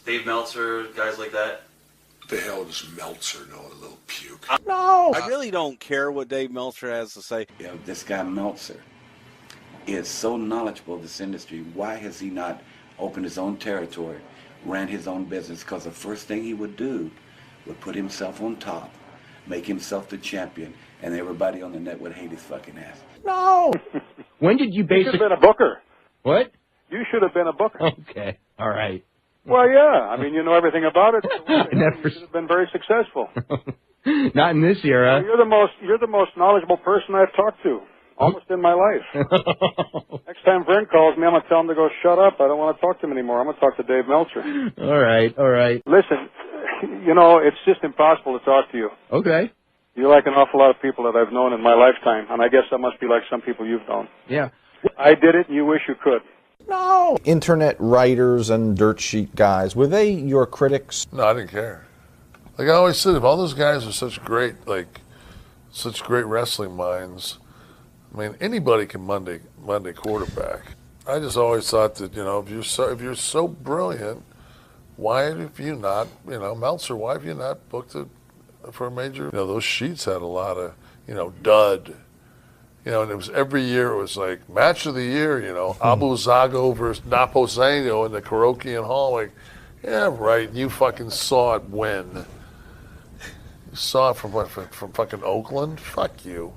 Dave Meltzer, guys like that. What the hell does Meltzer know, a little puke? No! I really don't care what Dave Meltzer has to say. You know, this guy Meltzer is so knowledgeable of this industry. Why has he not opened his own territory, ran his own business? Because the first thing he would do would put himself on top, make himself the champion, and everybody on the net would hate his fucking ass. No! When did you You should have been a booker. What? You should have been a booker. Okay, all right. Well, yeah. I mean, you know everything about it. You should have been very successful. Not in this era. You're the most knowledgeable person I've talked to, almost in my life. Next time Vern calls me, I'm gonna tell him to go shut up. I don't want to talk to him anymore. I'm gonna talk to Dave Meltzer. All right. Listen, you know, it's just impossible to talk to you. Okay. You're like an awful lot of people that I've known in my lifetime, and I guess that must be like some people you've known. Yeah. I did it, and you wish you could. No. Internet writers and dirt sheet guys, were they your critics? No, I didn't care. Like I always said, if all those guys are such great wrestling minds, I mean, anybody can Monday quarterback. I just always thought that, you know, if you're so brilliant, why have you not, you know, Meltzer, why have you not booked it for a major? You know, those sheets had a lot of, you know, dud. You know, and it was every year it was like match of the year, you know, Abu Zago versus Napoleon in the Carokian Hall. Like, yeah, right. You fucking saw it when. You saw it from fucking Oakland? Fuck you.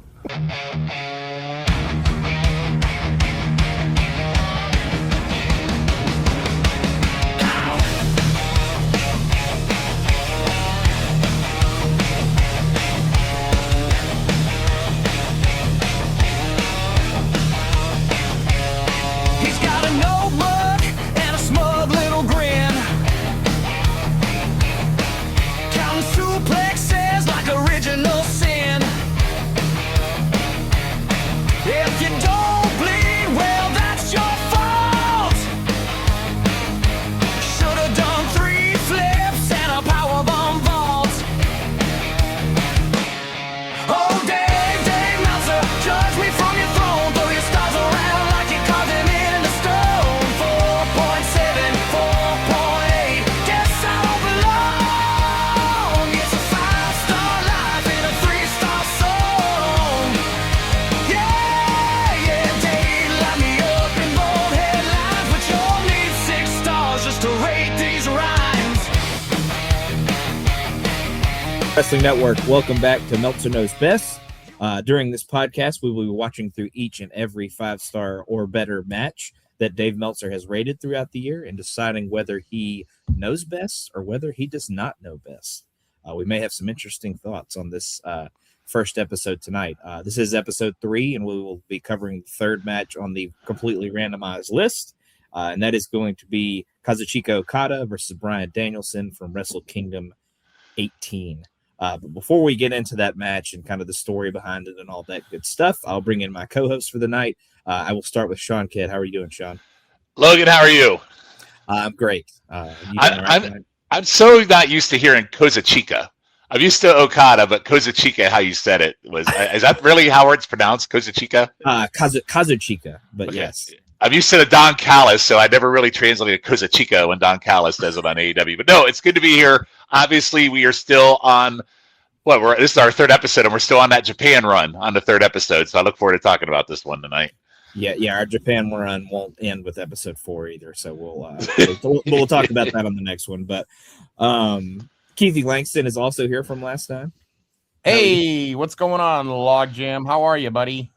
Wrestling Network, welcome back to Meltzer Knows Best. During this podcast, we will be watching through each and every 5-star or better match that Dave Meltzer has rated throughout the year and deciding whether he knows best or whether he does not know best. We may have some interesting thoughts on this first episode tonight. This is episode 3, and we will be covering the third match on the completely randomized list, and that is going to be Kazuchika Okada versus Bryan Danielson from Wrestle Kingdom 18. But before we get into that match and kind of the story behind it and all that good stuff, I'll bring in my co-host for the night. I will start with Shawn Kidd. How are you doing, Shawn? Logan, how are you? I'm great. I'm so not used to hearing Kazuchika. I'm used to Okada, but Kazuchika, how you said it was. Is that really how it's pronounced, Kazuchika? Kazuchika, but okay. Yes. I'm used to the Don Callis, so I never really translated Kazuchika when Don Callis does it on AEW. But no, it's good to be here. Obviously, we are still on this is our third episode, and we're still on that Japan run on the third episode. So I look forward to talking about this one tonight. Yeah, our Japan run won't end with episode 4 either, so we'll talk about that on the next one. But Keith Langston is also here from last time. Hey, what's going on, Logjam? How are you, buddy?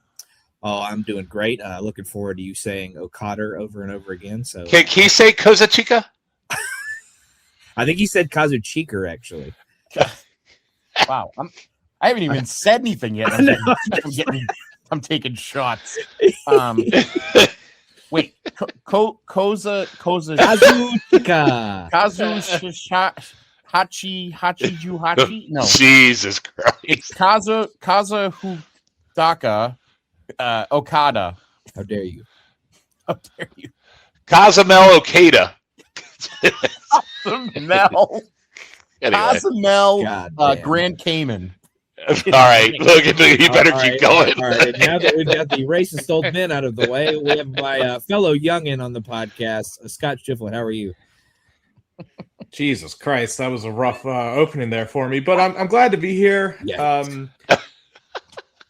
Oh, I'm doing great. Looking forward to you saying Okada over and over again. So can he say Kazuchika? I think he said Kazuchika, actually. Wow, I haven't even said anything yet. I'm taking shots. Wait, Kazuchika. Hachi? No. Jesus Christ. It's Kazuhudaka Okada. How dare you? Cozumel Okada. Cozumel. Anyway. Cozumel Grand Cayman. All right, Logan, you better keep going. All right. Now that we've got the racist old men out of the way, we have my fellow youngin on the podcast, Scott Shifflett. How are you? Jesus Christ, that was a rough opening there for me, but I'm glad to be here. Yeah.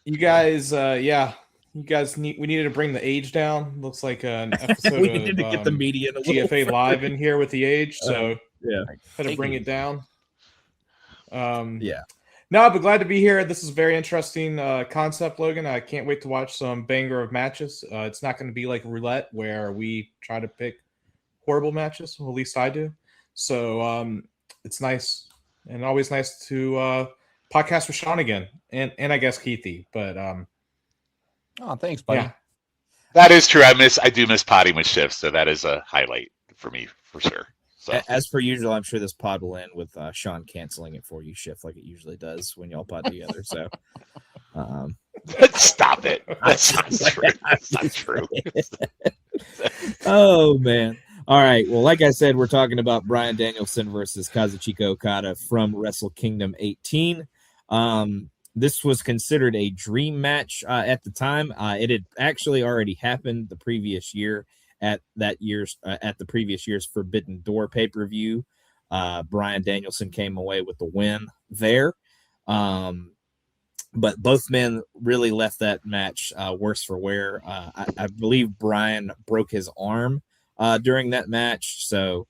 You guys, we needed to bring the age down. Looks like an episode We of needed to get the media in a little GFA further. Live in here with the age, so Yeah. had to bring it down. Yeah. No, but glad to be here. This is a very interesting concept, Logan. I can't wait to watch some banger of matches. It's not going to be like roulette where we try to pick horrible matches. Well, at least I do. So it's nice and always nice to podcast with Shawn again, and I guess Keithy. But oh, thanks, buddy. Yeah. That is true. I do miss potting with Schiff, so that is a highlight for me for sure. So As per usual, I'm sure this pod will end with Shawn canceling it for you, Shift, like it usually does when y'all pod together. So, stop it. That's not true. That's not true. Oh man! All right. Well, like I said, we're talking about Bryan Danielson versus Kazuchika Okada from Wrestle Kingdom 18. This was considered a dream match at the time. It had actually already happened the previous year. At the previous year's Forbidden Door pay-per-view, Bryan Danielson came away with the win there. But both men really left that match worse for wear. I believe Bryan broke his arm during that match, so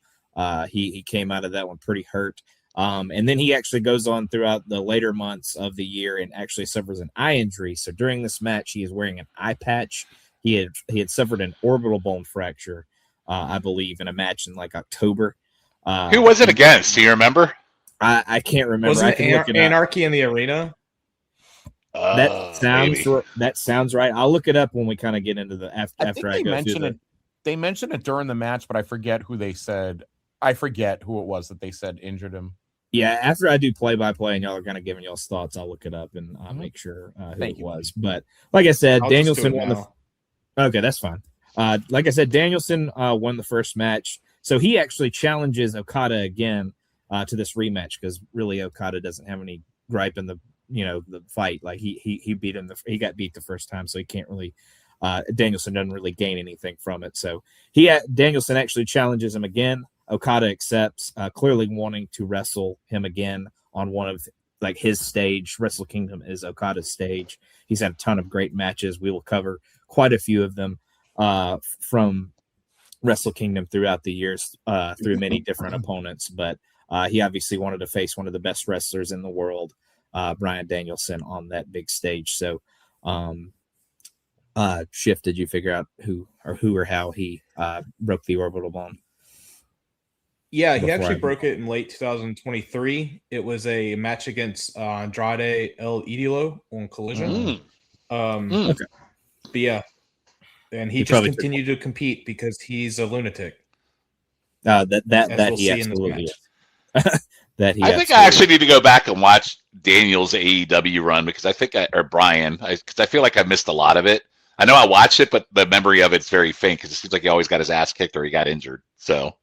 he came out of that one pretty hurt. And then he actually goes on throughout the later months of the year and actually suffers an eye injury. So during this match, he is wearing an eye patch. He had suffered an orbital bone fracture, I believe, in a match in like October. Who was it against? Do you remember? I can't remember. Wasn't it Anarchy in the Arena? That sounds right. I'll look it up when we kind of get into the after I go through it. They mentioned it during the match, but I forget who they said. I forget who it was that they said injured him. Yeah, after I do play-by-play and y'all are kind of giving y'all's thoughts, I'll look it up and make sure who it was. But like I said, Danielson won the. Okay, that's fine. Like I said, Danielson won the first match, so he actually challenges Okada again to this rematch because really Okada doesn't have any gripe in the fight. Like he beat him. He got beat the first time, so he can't really. Danielson doesn't really gain anything from it. So Danielson actually challenges him again. Okada accepts, clearly wanting to wrestle him again on one of like his stage. Wrestle Kingdom is Okada's stage. He's had a ton of great matches. We will cover quite a few of them from Wrestle Kingdom throughout the years through many different opponents. But he obviously wanted to face one of the best wrestlers in the world, Bryan Danielson, on that big stage. So Shift, did you figure out who or how he broke the orbital bone? Yeah, he actually broke it in late 2023. It was a match against Andrade El Idolo on Collision. Okay. But yeah, and he just continued to compete because he's a lunatic. That he absolutely is. I think I actually need to go back and watch Daniel's AEW run because I think Brian, because I feel like I missed a lot of it. I know I watched it, but the memory of it's very faint because it seems like he always got his ass kicked or he got injured. So.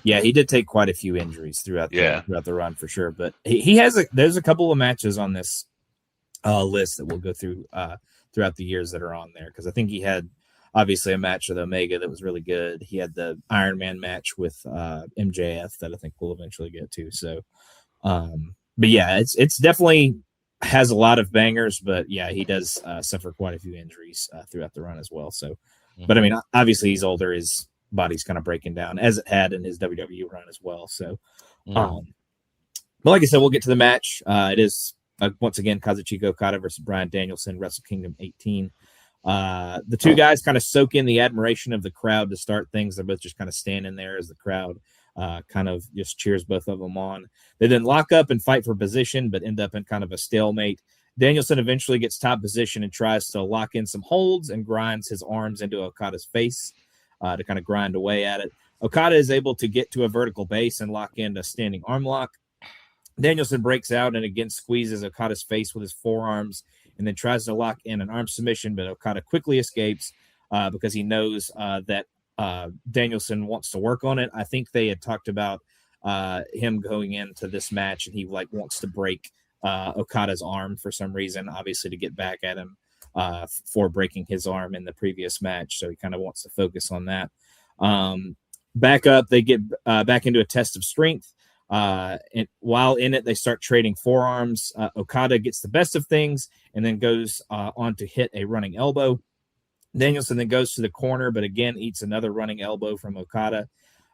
Yeah, he did take quite a few injuries throughout the run for sure. But there's a couple of matches on this list that we'll go through throughout the years that are on there because I think he had obviously a match with Omega that was really good. He had the Iron Man match with MJF that I think we'll eventually get to. So, but yeah, it's definitely has a lot of bangers. But yeah, he does suffer quite a few injuries throughout the run as well. So, but I mean, obviously he's older. His body's kind of breaking down as it had in his WWE run as well. So, but like I said, we'll get to the match. It is once again Kazuchika Okada versus Bryan Danielson, Wrestle Kingdom 18. The two guys kind of soak in the admiration of the crowd to start things. They're both just kind of standing there as the crowd kind of just cheers both of them on. They then lock up and fight for position, but end up in kind of a stalemate. Danielson eventually gets top position and tries to lock in some holds and grinds his arms into Okada's face. To kind of grind away at it. Okada is able to get to a vertical base and lock in a standing arm lock. Danielson breaks out and again squeezes Okada's face with his forearms and then tries to lock in an arm submission, but Okada quickly escapes because he knows that Danielson wants to work on it. I think they had talked about him going into this match and he wants to break Okada's arm for some reason, obviously to get back at him. For breaking his arm in the previous match. So he kind of wants to focus on that. Back up, they get back into a test of strength. And while in it, they start trading forearms. Okada gets the best of things and then goes on to hit a running elbow. Danielson then goes to the corner, but again eats another running elbow from Okada.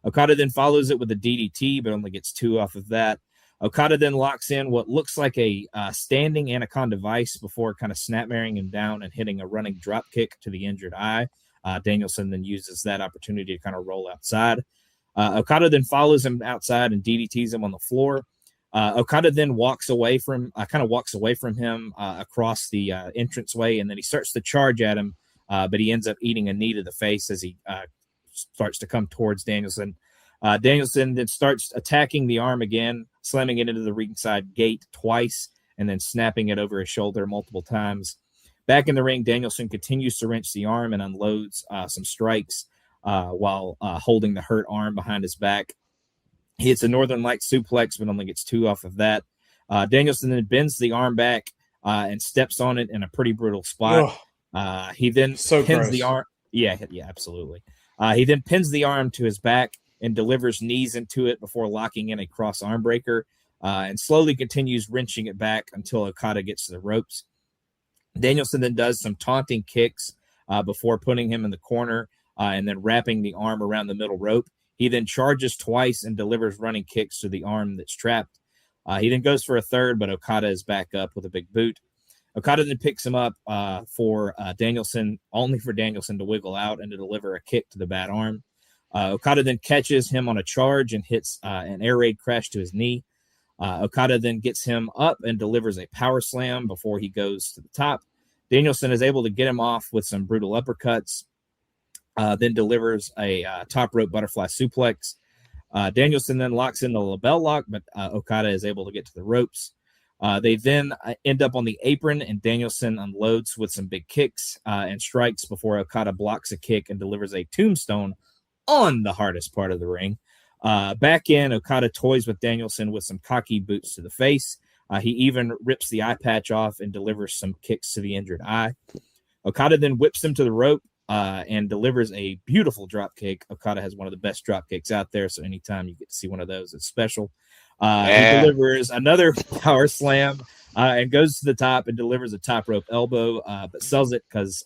Okada then follows it with a DDT, but only gets 2 off of that. Okada then locks in what looks like a standing Anaconda Vice before kind of snapmaring him down and hitting a running drop kick to the injured eye. Danielson then uses that opportunity to kind of roll outside. Okada then follows him outside and DDTs him on the floor. Okada then walks away from him across the entranceway, and then he starts to charge at him, but he ends up eating a knee to the face as he starts to come towards Danielson. Danielson then starts attacking the arm again, slamming it into the ringside gate twice, and then snapping it over his shoulder multiple times. Back in the ring, Danielson continues to wrench the arm and unloads some strikes while holding the hurt arm behind his back. He hits a Northern Light suplex, but only gets 2 off of that. Danielson then bends the arm back and steps on it in a pretty brutal spot. He then pins the arm. Yeah, absolutely. He then pins the arm to his back and delivers knees into it before locking in a cross arm breaker and slowly continues wrenching it back until Okada gets to the ropes. Danielson then does some taunting kicks before putting him in the corner and then wrapping the arm around the middle rope. He then charges twice and delivers running kicks to the arm that's trapped. He then goes for a third, but Okada is back up with a big boot. Okada then picks him up for Danielson, only for Danielson to wiggle out and to deliver a kick to the bad arm. Okada then catches him on a charge and hits an air raid crash to his knee. Okada then gets him up and delivers a power slam before he goes to the top. Danielson is able to get him off with some brutal uppercuts, then delivers a top rope butterfly suplex. Danielson then locks in the label lock, but Okada is able to get to the ropes. They then end up on the apron, and Danielson unloads with some big kicks and strikes before Okada blocks a kick and delivers a tombstone on the hardest part of the ring. Back in, Okada toys with Danielson with some cocky boots to the face. He even rips the eye patch off and delivers some kicks to the injured eye. Okada then whips him to the rope and delivers a beautiful drop kick. Okada has one of the best drop kicks out there, so anytime you get to see one of those, it's special. He delivers another power slam and goes to the top and delivers a top rope elbow, but sells it because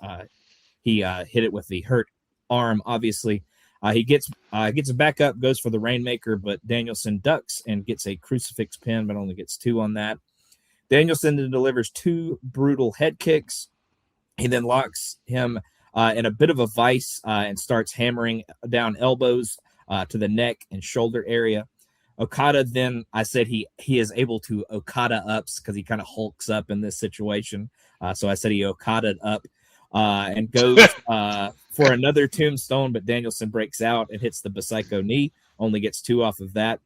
he hit it with the hurt arm, obviously. He gets back up, goes for the Rainmaker, but Danielson ducks and gets a crucifix pin, but only gets 2 on that. Danielson then delivers 2 brutal head kicks. He then locks him in a bit of a vice and starts hammering down elbows to the neck and shoulder area. Okada then, I said he is able to Okada ups because he kind of hulks up in this situation. So I said he Okada'd up and goes for another tombstone, but Danielson breaks out and hits the Psycho knee, only gets 2 off of that.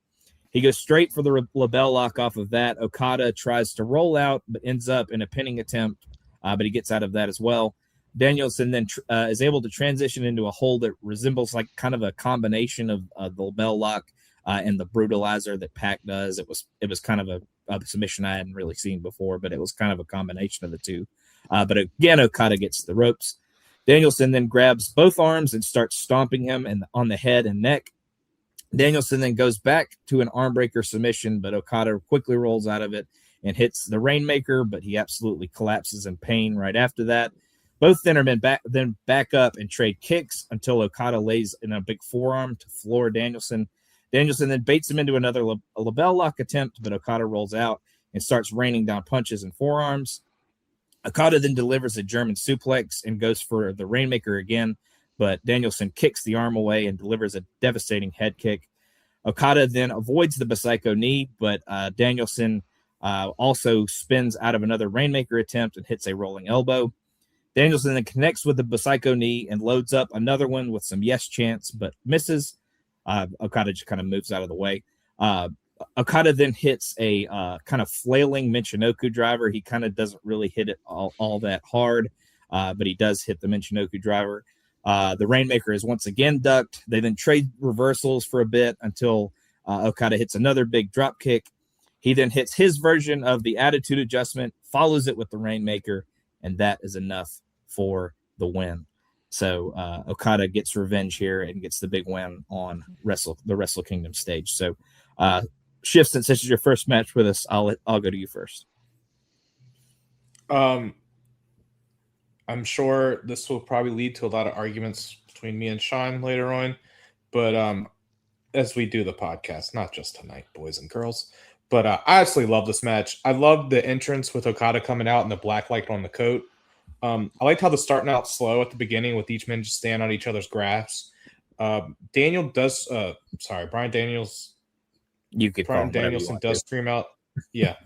He goes straight for the label lock off of that. Okada tries to roll out, but ends up in a pinning attempt, but he gets out of that as well. Danielson then is able to transition into a hold that resembles like kind of a combination of the label lock and the brutalizer that Pac does. It was kind of a submission I hadn't really seen before, but it was kind of a combination of the two. But again, Okada gets the ropes. Danielson then grabs both arms and starts stomping him on the head and neck. Danielson then goes back to an armbreaker submission, but Okada quickly rolls out of it and hits the Rainmaker, but he absolutely collapses in pain right after that. Both then back up and trade kicks until Okada lays in a big forearm to floor Danielson. Danielson then baits him into another label lock attempt, but Okada rolls out and starts raining down punches and forearms. Okada then delivers a German suplex and goes for the Rainmaker again, but Danielson kicks the arm away and delivers a devastating head kick. Okada then avoids the Psycho knee, but Danielson also spins out of another Rainmaker attempt and hits a rolling elbow. Danielson then connects with the Psycho knee and loads up another one with some yes chants, but misses. Okada just kind of moves out of the way. Okada then hits a kind of flailing Michinoku driver. He kind of doesn't really hit it all that hard, but he does hit the Michinoku driver. The Rainmaker is once again ducked. They then trade reversals for a bit until Okada hits another big drop kick. He then hits his version of the Attitude Adjustment, follows it with the Rainmaker, and that is enough for the win. So Okada gets revenge here and gets the big win on the Wrestle Kingdom stage. So Shift, since this is your first match with us, I'll go to you first. I'm sure this will probably lead to a lot of arguments between me and Sean later on, but as we do the podcast, not just tonight, boys and girls. But I absolutely love this match. I love the entrance with Okada coming out and the black light on the coat. I liked how they're starting out slow at the beginning with each man just standing on each other's graphs. Bryan Daniels. You could Bryan Danielson does scream out. Yeah.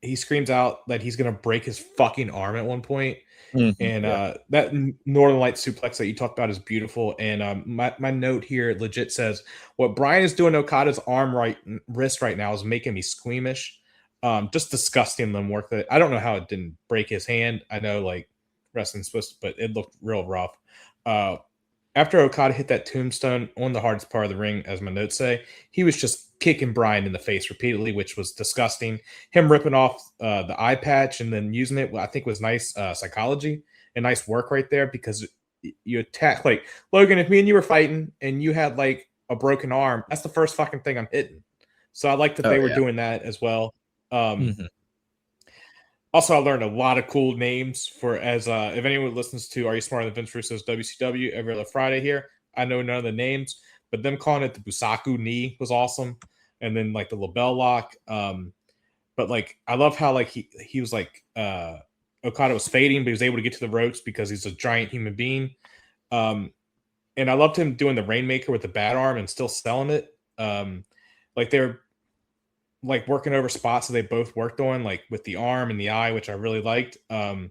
He screams out that he's going to break his fucking arm at one point. Mm-hmm, and that Northern Light suplex that you talked about is beautiful. And my note here legit says, what Bryan is doing to Okada's wrist right now is making me squeamish. Just disgusting them work that. I don't know how it didn't break his hand. I know like wrestling's supposed to, but it looked real rough. After Okada hit that tombstone on the hardest part of the ring, as my notes say, he was just kicking Bryan in the face repeatedly, which was disgusting. Him ripping off the eye patch and then using it, I think was nice psychology and nice work right there, because you attack, like, Logan, if me and you were fighting and you had like a broken arm, that's the first fucking thing I'm hitting. So I like that they were doing that as well. Also, I learned a lot of cool names for if anyone listens to Are You Smarter Than Vince Russo's WCW every other Friday here. I know none of the names, but them calling it the Busaku knee was awesome. And then like the label lock. But like, I love how like he was like Okada was fading, but he was able to get to the ropes because he's a giant human being. And I loved him doing the Rainmaker with the bad arm and still selling it. Like they're like working over spots that they both worked on, like with the arm and the eye, which I really liked. And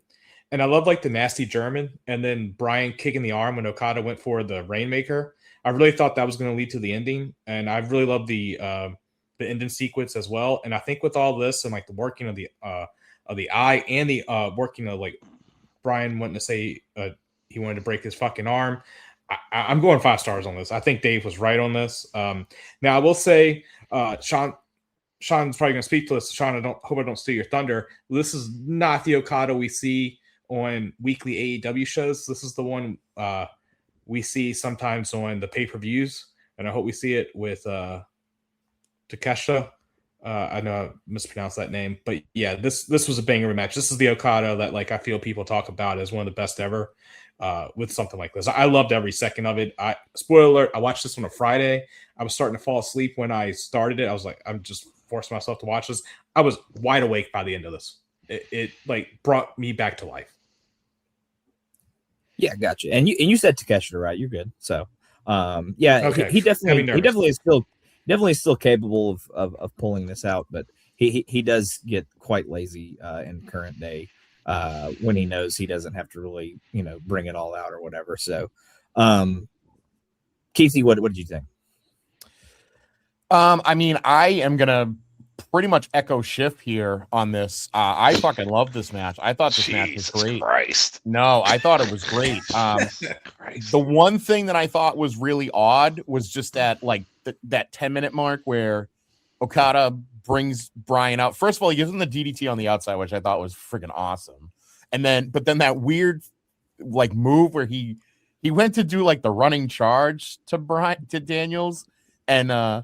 I love like the nasty German, and then Bryan kicking the arm when Okada went for the Rainmaker. I really thought that was going to lead to the ending, and I really love the ending sequence as well. And I think with all this and like the working of the eye and the working of like Bryan wanting to say he wanted to break his fucking arm, I'm going 5 stars on this. I think Dave was right on this. Now I will say, Sean's probably going to speak to this. Sean, hope I don't steal your thunder. This is not the Okada we see on weekly AEW shows. This is the one we see sometimes on the pay-per-views, and I hope we see it with Takeshita. I know I mispronounced that name, but yeah, this was a banger match. This is the Okada that like I feel people talk about as one of the best ever with something like this. I loved every second of it. Spoiler alert, I watched this on a Friday. I was starting to fall asleep when I started it. I was like, I'm just forcing myself to watch this. I was wide awake by the end of this. It like brought me back to life. Yeah, gotcha. And you said Takeshita, right? You're good. So yeah, okay. he definitely is still capable of pulling this out, but he does get quite lazy in current day when he knows he doesn't have to really bring it all out or whatever. So Keithy, what did you think? I mean, I am gonna pretty much echo Schiff here on this. I fucking love this match. I thought this match was great. Christ. No, I thought it was great. The one thing that I thought was really odd was just that like that 10-minute mark where Okada brings Bryan out. First of all, he gives him the DDT on the outside, which I thought was freaking awesome. But then that weird like move where he went to do like the running charge to Daniels, and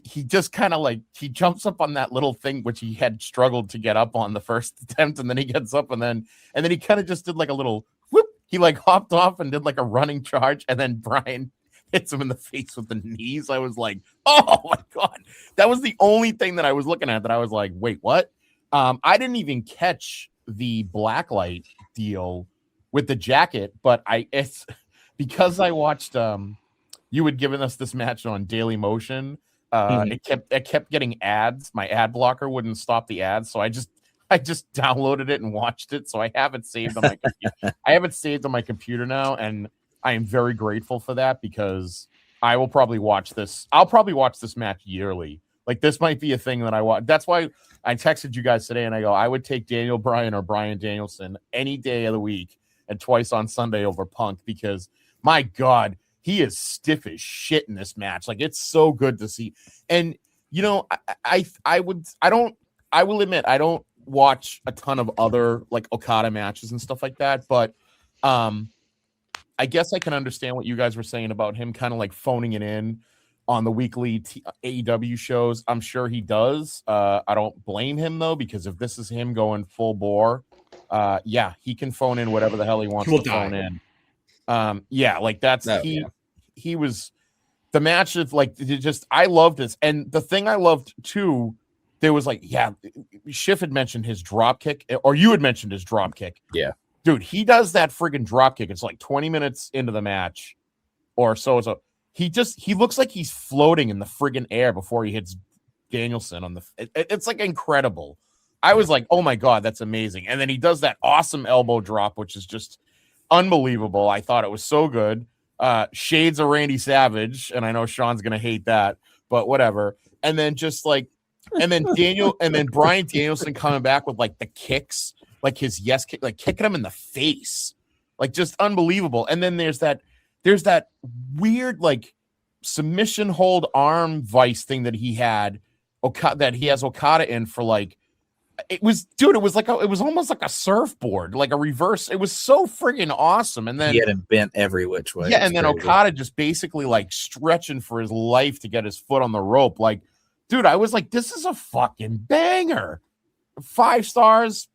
he just kind of like he jumps up on that little thing which he had struggled to get up on the first attempt, and then he gets up and then he kind of just did like a little whoop. He like hopped off and did like a running charge, and then Bryan hits him in the face with the knees. I was like, oh my god, that was the only thing that I was looking at that I was like, wait, what? I didn't even catch the blacklight deal with the jacket, but it's because I watched you had given us this match on Daily Motion. It kept getting ads. My ad blocker wouldn't stop the ads, so I just downloaded it and watched it. So I have it saved on my computer. I have it saved on my computer now, and I am very grateful for that because I will probably watch this. I'll probably watch this match yearly. Like this might be a thing that I watch. That's why I texted you guys today and I go, I would take Daniel Bryan or Bryan Danielson any day of the week and twice on Sunday over Punk, because my God, he is stiff as shit in this match. Like it's so good to see. And I will admit I don't watch a ton of other like Okada matches and stuff like that, but I guess I can understand what you guys were saying about him kind of like phoning it in on the weekly AEW shows. I'm sure he does. I don't blame him though, because if this is him going full bore, yeah, he can phone in whatever the hell he wants to phone in. Yeah, like that's he was the match of like just I loved this. And the thing I loved too, there was like, yeah, Schiff had mentioned his drop kick, or you had mentioned his drop kick. Yeah. Dude, he does that friggin' drop kick. It's like 20 minutes into the match or so. So he looks like he's floating in the friggin' air before he hits Danielson on the it's like incredible. I was like, oh my God, that's amazing. And then he does that awesome elbow drop, which is just unbelievable. I thought it was so good. Shades of Randy Savage, and I know Sean's gonna hate that, but whatever. And then just like, and then Bryan Danielson coming back with like the kicks, like his yes kick, like kicking him in the face, like just unbelievable. And then there's that weird like submission hold arm vice thing that he had, that he has Okada in for like. It was almost like a surfboard, like a reverse. It was so friggin' awesome. And then he had him bent every which way. Yeah, and then Okada just basically like stretching for his life to get his foot on the rope. Like, dude, I was like, this is a fucking banger. 5 stars,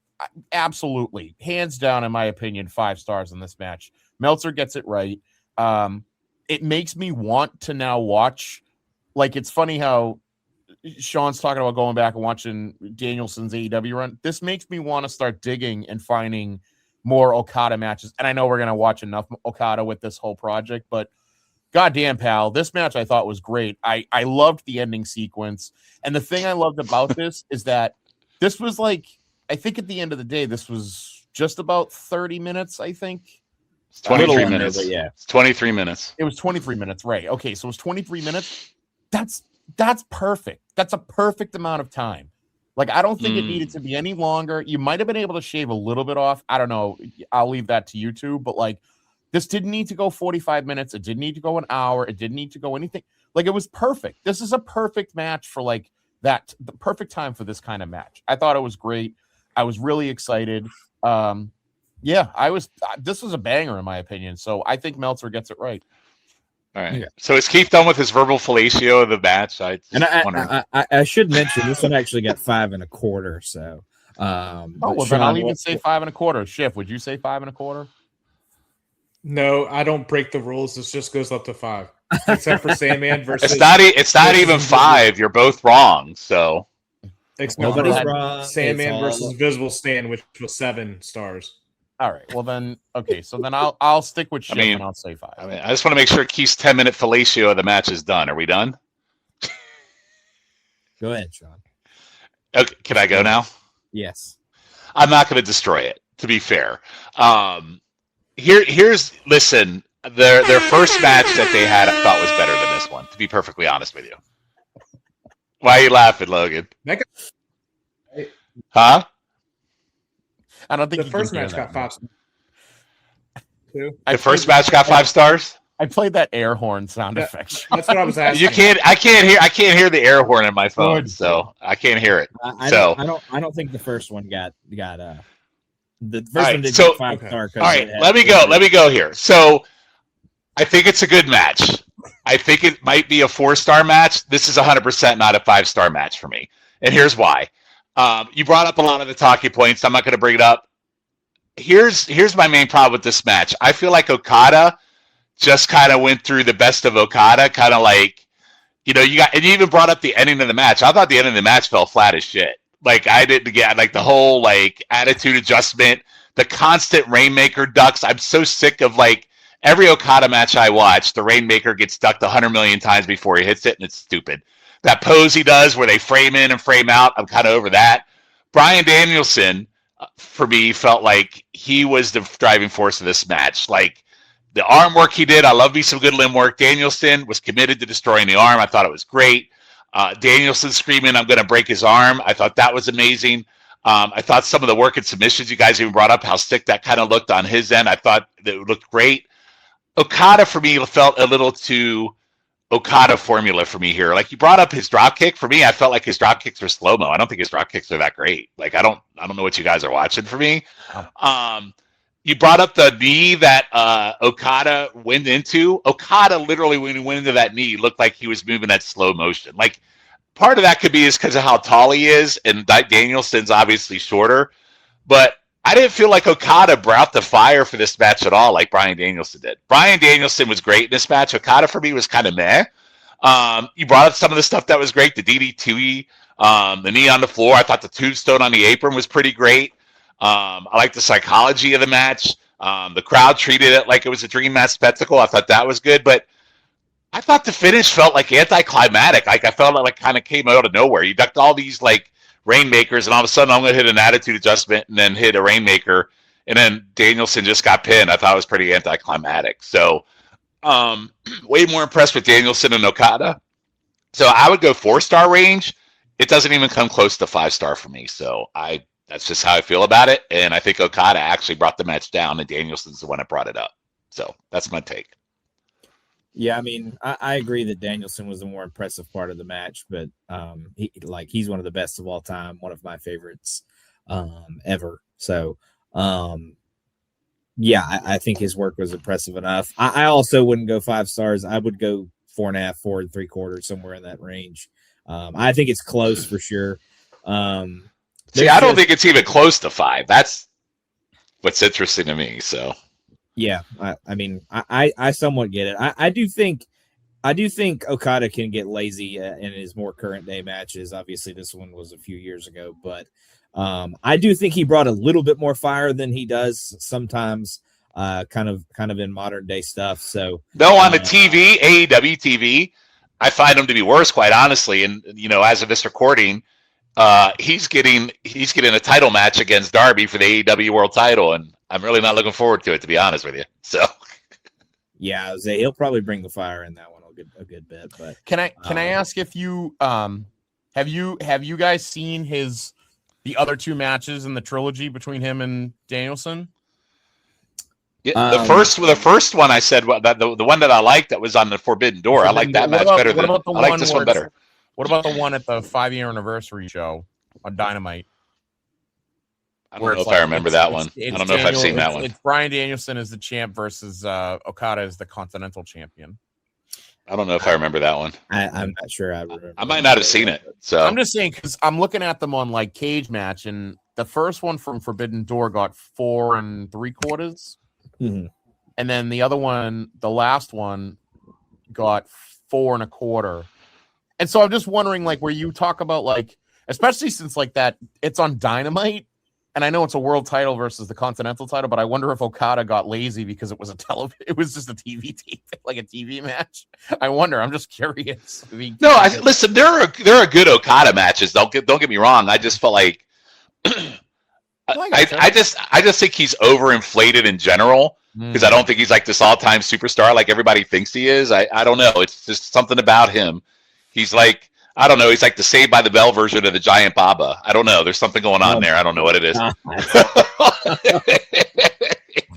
absolutely, hands down, in my opinion, 5 stars in this match. Meltzer gets it right. It makes me want to now watch. Like, it's funny how Sean's talking about going back and watching Danielson's AEW run. This makes me want to start digging and finding more Okada matches. And I know we're going to watch enough Okada with this whole project, but goddamn, pal, this match I thought was great. I loved the ending sequence. And the thing I loved about this is that this was like, I think at the end of the day, this was just about 30 minutes, I think. It's 23 minutes. Yeah. It's 23 minutes. It was 23 minutes, right. Okay, so it was 23 minutes. That's perfect. That's a perfect amount of time. Like, I don't think it needed to be any longer. You might have been able to shave a little bit off. I don't know. I'll leave that to you two. But, like, this didn't need to go 45 minutes. It didn't need to go an hour. It didn't need to go anything. Like, it was perfect. This is a perfect match for, like, the perfect time for this kind of match. I thought it was great. I was really excited. Yeah, this was a banger, in my opinion. So I think Meltzer gets it right. All right. Yeah. So is Keith done with his verbal fellatio of the match? I should mention this one actually got 5 1/4. So, well, then I'll even say 5 1/4. Schiff, would you say 5 1/4? No, I don't break the rules. This just goes up to 5, except for Sandman versus. It's not even 5. You're both wrong. So nobody's wrong. Sandman versus Visible Stan, which was 7 stars. All right. Well then, okay. So then I'll stick with Schiff and I'll say 5. I mean, I just want to make sure Keith's 10-minute fellatio of the match is done. Are we done? Go ahead, Sean. Okay. Can I go now? Yes. I'm not going to destroy it. To be fair, listen. Their first match that they had, I thought was better than this one. To be perfectly honest with you. Why are you laughing, Logan? Huh? I don't think the first match got 5 stars. The first match got 5 stars. I played that air horn sound effect. That's what I was asking. I can't hear the air horn in my phone, so I can't hear it. I don't think the first one got the first one did get 5 stars. All right, let me go here. So I think it's a good match. I think it might be a 4-star match. This is 100% not a 5-star match for me, and here's why. You brought up a lot of the talking points. I'm not going to bring it up. Here's my main problem with this match. I feel like Okada just kind of went through the best of Okada, kind of like, and you even brought up the ending of the match. I thought the ending of the match fell flat as shit. Like, I didn't get like the whole like attitude adjustment, the constant Rainmaker ducks. I'm so sick of like every Okada match I watch, the Rainmaker gets ducked 100 million times before he hits it, and it's stupid. That pose he does where they frame in and frame out, I'm kind of over that. Bryan Danielson, for me, felt like he was the driving force of this match. Like, the arm work he did, I love me some good limb work. Danielson was committed to destroying the arm. I thought it was great. Danielson screaming, I'm going to break his arm. I thought that was amazing. I thought some of the work and submissions you guys even brought up, how sick that kind of looked on his end. I thought that it looked great. Okada, for me, felt a little too Okada formula for me here. Like, you brought up his drop kick. For me, I felt like his drop kicks were slow-mo. I don't think his drop kicks are that great. Like, I don't know what you guys are watching for me. you brought up the knee that Okada went into. Okada literally, when he went into that knee, looked like he was moving at slow motion. Like, part of that could be is because of how tall he is, and Danielson's obviously shorter. But I didn't feel like Okada brought the fire for this match at all, like Bryan Danielson did. Bryan Danielson was great in this match. Okada for me was kind of meh. You brought up some of the stuff that was great. The DDT, the knee on the floor. I thought the tombstone on the apron was pretty great. I like the psychology of the match. The crowd treated it like it was a dream match spectacle. I thought that was good, but I thought the finish felt like anticlimactic. Like I felt like kind of came out of nowhere. You ducked all these like rainmakers, and all of a sudden I'm going to hit an attitude adjustment and then hit a rainmaker, and then Danielson just got pinned. I thought it was pretty anticlimactic. So way more impressed with Danielson and Okada. So I would go 4-star range. It doesn't even come close to 5-star for me. So that's just how I feel about it. And I think Okada actually brought the match down, and Danielson's the one that brought it up. So that's my take. Yeah, I mean, I agree that Danielson was the more impressive part of the match, but he's one of the best of all time, one of my favorites ever. So, yeah, I think his work was impressive enough. I also wouldn't go 5 stars. I would go 4.5, 4 3/4, somewhere in that range. I think it's close for sure. See, I don't think it's even close to 5. That's what's interesting to me. So, yeah, I mean, I somewhat get it. I do think Okada can get lazy in his more current day matches. Obviously, this one was a few years ago, but I do think he brought a little bit more fire than he does sometimes, kind of in modern day stuff. So no, on the TV, AEW TV, I find him to be worse, quite honestly. And as of this recording, he's getting a title match against Darby for the AEW World Title, and I'm really not looking forward to it, to be honest with you. So yeah, he'll probably bring the fire in that one a good bit. But can I ask if you have you guys seen the other 2 matches in the trilogy between him and Danielson? Yeah, the first one I said the one that I liked that was on the Forbidden Door. I like that match better than I like this one better. What about the one at the 5-year anniversary show on Dynamite? I don't know if I remember that one. I don't know if I've seen that one. It's Bryan Danielson as the champ versus Okada as the Continental Champion. I don't know if I remember that one. I'm not sure I remember. I might not have seen it. So I'm just saying because I'm looking at them on like Cage Match, and the first one from Forbidden Door got 4 3/4, and then the other one, the last one, got 4 1/4. And so I'm just wondering, like, where you talk about, like, especially since like that, it's on Dynamite, and I know it's a world title versus the Continental title, but I wonder if Okada got lazy because it was it was just a TV tape, like a TV match. I wonder. I'm just curious. Listen, there are good Okada matches. Don't get me wrong. I just felt like I just think he's overinflated in general because I don't think he's like this all-time superstar like everybody thinks he is. I don't know. It's just something about him. He's like, I don't know. He's like the Saved by the Bell version of the Giant Baba. I don't know. There's something going on there. I don't know what it is.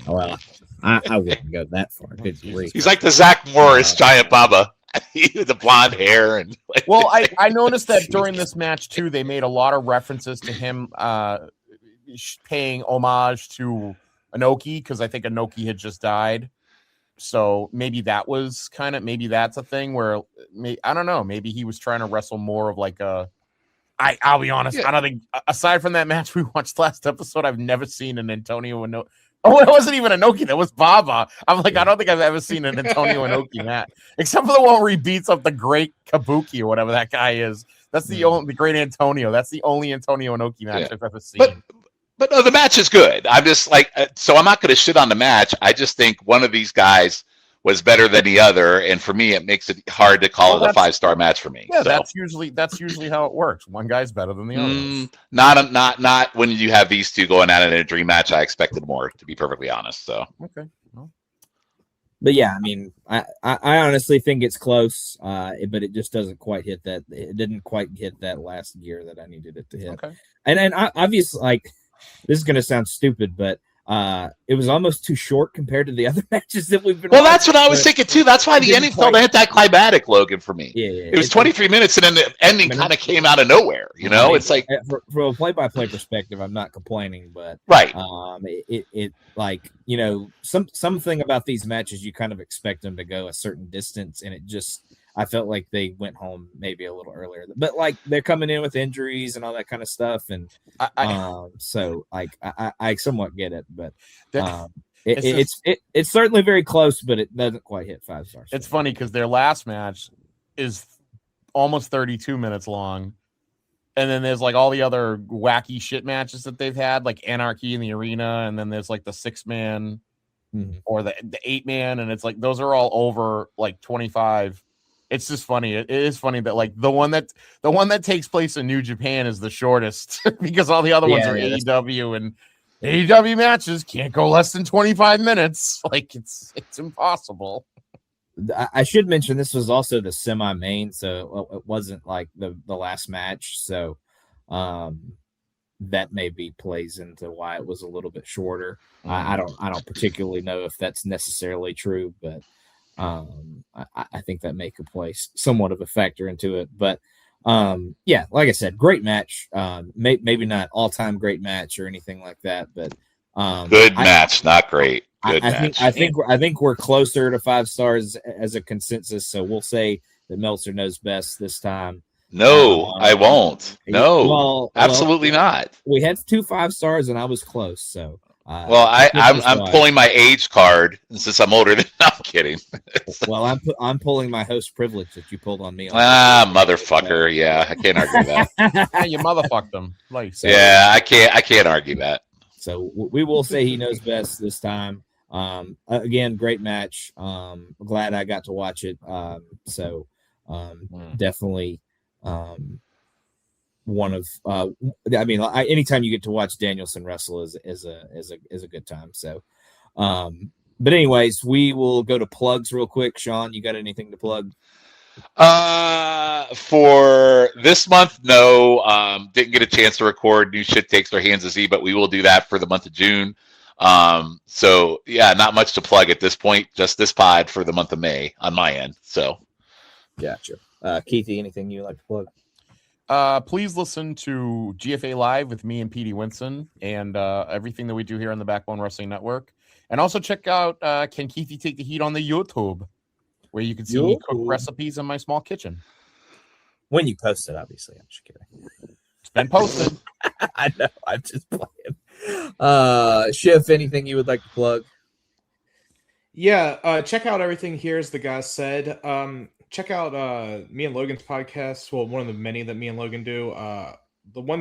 Well, I wouldn't go that far. Good grief. He's like the Zach Morris Giant Baba. The blonde hair and. Well, I noticed that during this match too, they made a lot of references to him paying homage to Inoki because I think Inoki had just died. So maybe that's a thing where I don't know. Maybe he was trying to wrestle more of like I'll be honest. Yeah. I don't think aside from that match we watched last episode, I've never seen an Antonio Inoki. Oh, it wasn't even Inoki. That was Baba. I'm like, I don't think I've ever seen an Antonio Inoki match except for the one where he beats up the great Kabuki or whatever that guy is. That's the great Antonio. That's the only Antonio Inoki match I've ever seen. But no, the match is good. I'm just like, so I'm not going to shit on the match. I just think one of these guys was better than the other, and for me, it makes it hard to call it a 5-star match for me. Yeah, so. that's usually how it works. One guy's better than the other. Not when you have these two going at it in a dream match. I expected more, to be perfectly honest. So okay. Well. But yeah, I mean, I honestly think it's close, but it just doesn't quite hit that. It didn't quite hit that last gear that I needed it to hit. Okay. And obviously, like, this is going to sound stupid, but it was almost too short compared to the other matches that we've been. Well, that's what I was thinking too. That's why the ending felt anticlimactic, Logan, for me. Yeah, it was 23 minutes, and then the ending kind of came out of nowhere. You know, it's like from a play-by-play perspective, I'm not complaining, but right. It like, you know, something about these matches you kind of expect them to go a certain distance, and it just. I felt like they went home maybe a little earlier, but like they're coming in with injuries and all that kind of stuff, and so like I somewhat get it, but it's certainly very close, but it doesn't quite hit 5 stars. It's funny because their last match is almost 32 minutes long, and then there's like all the other wacky shit matches that they've had, like Anarchy in the Arena, and then there's like the 6-man or the 8-man, and it's like those are all over like 25. It's just funny. It is funny that like the one that takes place in New Japan is the shortest because all the other ones are AEW, and AEW matches can't go less than 25 minutes. Like it's impossible. I should mention this was also the semi-main, so it wasn't like the last match. So that maybe plays into why it was a little bit shorter. I don't particularly know if that's necessarily true, but. I think that may play somewhat of a factor into it, but yeah, like I said, great match. Maybe not all-time great match or anything like that, but good match, not great. Good match. I think we're closer to 5 stars as a consensus, so we'll say that Meltzer knows best this time. No, I won't. No, absolutely not. We had 2 5 stars, and I was close, so. Well, I'm pulling my age card since I'm older than I'm kidding. Well, I'm pulling my host privilege that you pulled on me. Motherfucker! Yeah, I can't argue that. Yeah, you motherfucked them. Like, so. Yeah, I can't argue that. So we will say he knows best this time. Again, great match. Glad I got to watch it. Definitely. One of anytime you get to watch Danielson wrestle is a good time. So but anyways, we will go to plugs real quick. Sean, you got anything to plug? For this month, no. Didn't get a chance to record New Shit Takes Their Hands to Z, but we will do that for the month of June. So yeah, not much to plug at this point, just this pod for the month of May on my end. So gotcha. Keithy, anything you like to plug? Please listen to GFA Live with me and Petey Winston and everything that we do here on the Backbone Wrestling Network. And also check out Can Keithy Take the Heat on the YouTube, where you can see me cook recipes in my small kitchen. When you post it, obviously. I'm just kidding. It's been posted. I know. I'm just playing. Schiff, anything you would like to plug? Yeah, check out everything here, as the guy said. Check out me and Logan's podcast. Well, one of the many that me and Logan do. The one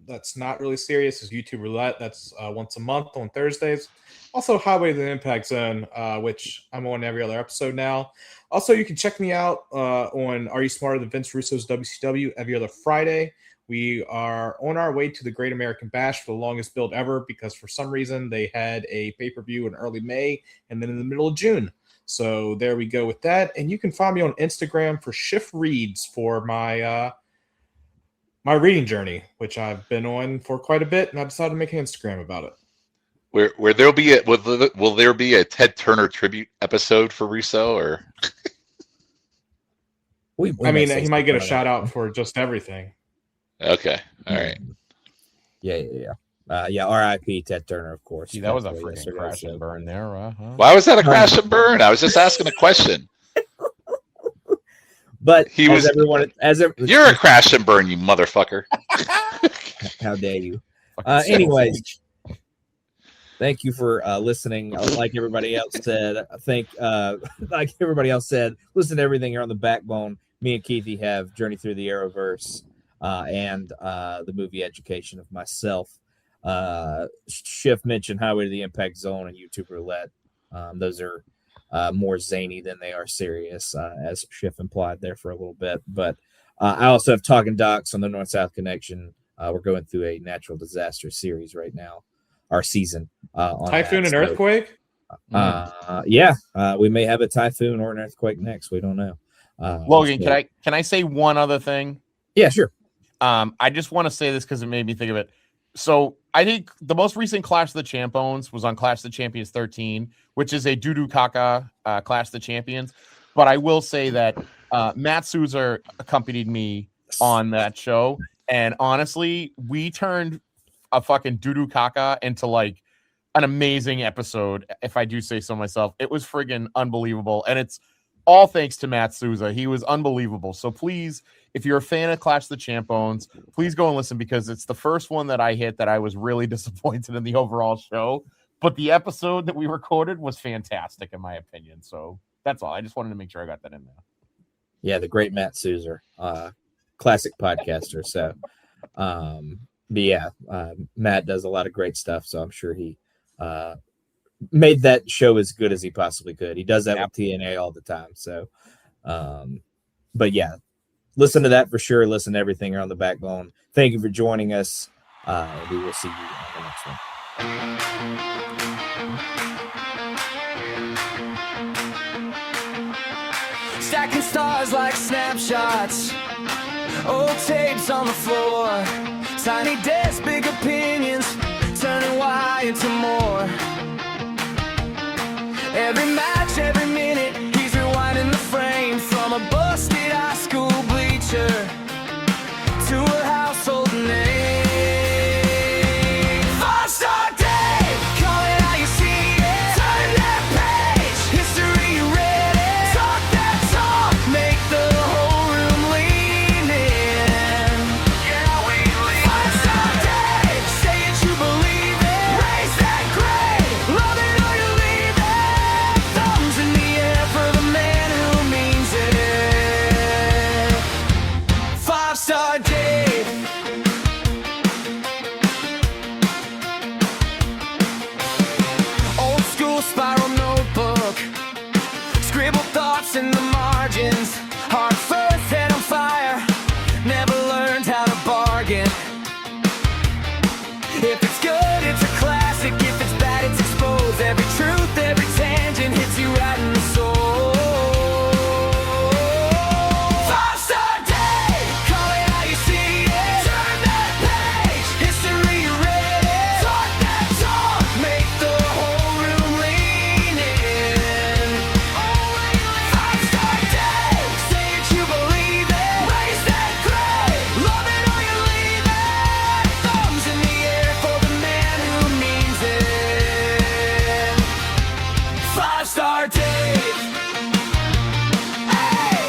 that's not really serious is YouTube Roulette. That's once a month on Thursdays. Also, Highway to the Impact Zone, which I'm on every other episode now. Also, you can check me out on Are You Smarter Than Vince Russo's WCW every other Friday. We are on our way to the Great American Bash for the longest build ever because for some reason they had a pay-per-view in early May and then in the middle of June. So there we go with that. And you can find me on Instagram for Shift Reads for my my reading journey, which I've been on for quite a bit, and I decided to make an Instagram about it. Where there'll be will there be a Ted Turner tribute episode for Russo, or? He might get a shout out for just everything. Okay, all right. Yeah. R.I.P. Ted Turner, of course. See, that was a freaking crash and burn there. Why was that a crash and burn? I was just asking a question. But he was everyone. You're a crash and burn, you motherfucker. How dare you? Anyways, thank you for listening. Like everybody else said, listen to everything here on the Backbone. Me and Keithy have Journey Through the Arrowverse and the movie education of myself. Schiff mentioned Highway to the Impact Zone and YouTube Roulette. Those are more zany than they are serious, as Schiff implied there for a little bit. But I also have Talking Docs on the North-South Connection. We're going through a natural disaster series right now, our season. Typhoon and earthquake? We may have a typhoon or an earthquake next. We don't know. Logan, can I say one other thing? Yeah, sure. I just want to say this because it made me think of it. So I think the most recent Clash of the Champions was on Clash of the Champions 13, which is a Dudu Kaka Clash of the Champions. But I will say that Matt Souza accompanied me on that show. And honestly, we turned a fucking Dudu Kaka into like an amazing episode, if I do say so myself. It was friggin' unbelievable. And it's all thanks to Matt Souza. He was unbelievable. So please, if you're a fan of Clash of the Champions, please go and listen, because it's the first one that I hit that I was really disappointed in the overall show. But the episode that we recorded was fantastic, in my opinion. So that's all. I just wanted to make sure I got that in there. Yeah, the great Matt Souza, classic podcaster. So, but yeah, Matt does a lot of great stuff. So I'm sure he made that show as good as he possibly could. He does that with TNA all the time. So, but yeah, listen to that for sure. Listen to everything here on the Backbone. Thank you for joining us. We will see you on the next one. Stacking stars like snapshots, old tapes on the floor, tiny desks, big opinions, turning why into more. Every match, every minute, he's rewinding the frame from a busted high school bleacher to a household name. 5-Star Dave, call it how you see it. Turn that page, history ready. Talk that talk, make the whole room lean in. Yeah, we lean. 5-Star Dave, say it, you believe it. Raise that grade, love it or you leave it. Thumbs in the air for the man who means it. 5-Star Dave. Old school spiral notebook, scribble thoughts in the margins. Heart first, head on fire, never learned how to bargain. If it's good, it's a classic. If it's bad, it's exposed. Every truth, every tangent hits you right in the soul. 5-Star Dave, call it how you see it. Turn that page, history ready. Talk that talk, make the whole room lean in. 5-Star Dave, say it, you believe it. Raise that grade, love it or you leave it. Thumbs in the air for the man who means it. 5-Star Dave. Hey!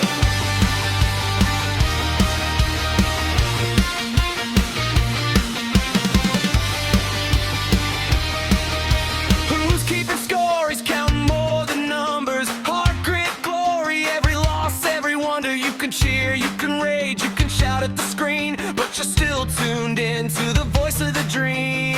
Who's keeping score? He's counting more than numbers. Heart, grit, glory, every loss, every wonder. You can cheer, you can rage, you can shout at the screen, but you're still tuned in to the voice of the dream.